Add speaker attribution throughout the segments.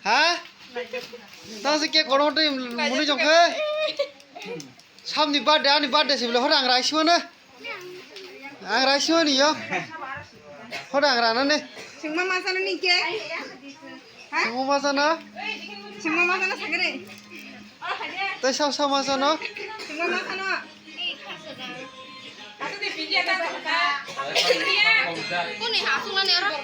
Speaker 1: hả tao sẽ kia có nó đi muốn đi chồng khê xong thì bắt để xem là họ đang rải xuống nữa đang rải xuống đi vô họ đang rải nó đi
Speaker 2: semua masalah ni ke
Speaker 1: semua masa nó
Speaker 2: semua masalah sagere
Speaker 1: tại sao masa nó
Speaker 2: semua masalah Aku di video kan
Speaker 3: Kau ni hasil ni orang.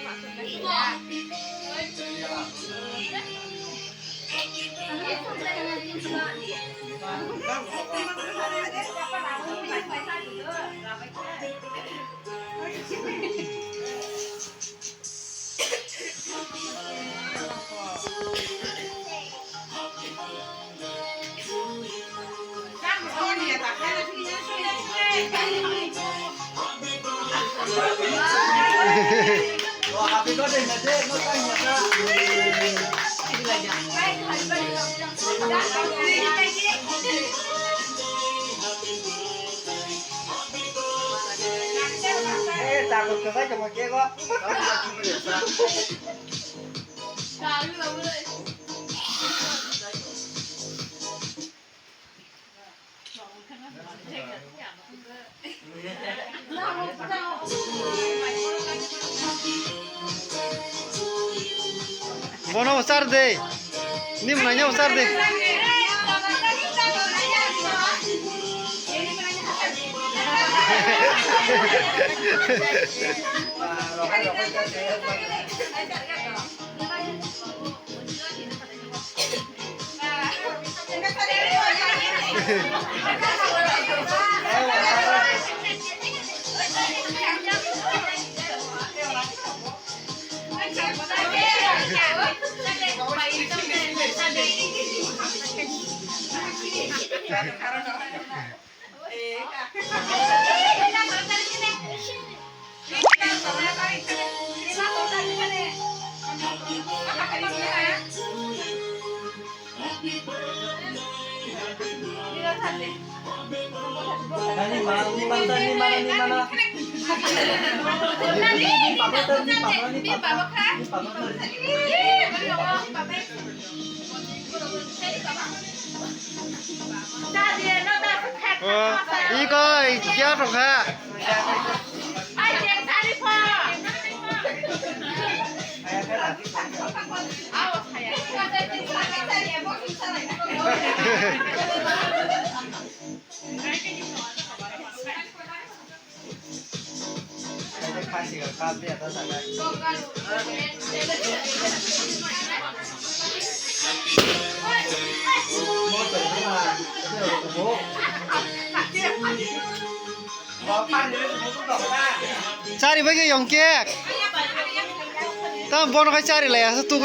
Speaker 4: Happy birthday na din, no time na ka. Takut ka sa kamake ko.
Speaker 1: Bono besar deh ini menanya besar deh
Speaker 4: Ni mana?
Speaker 1: 이거 이겨서 가
Speaker 4: Kasih ke kafe atau sana. Motor mana? Itu tuh. Bapak ini tuh tak apa.
Speaker 1: cari bagi yang kek tam bono ka cari lah ya satu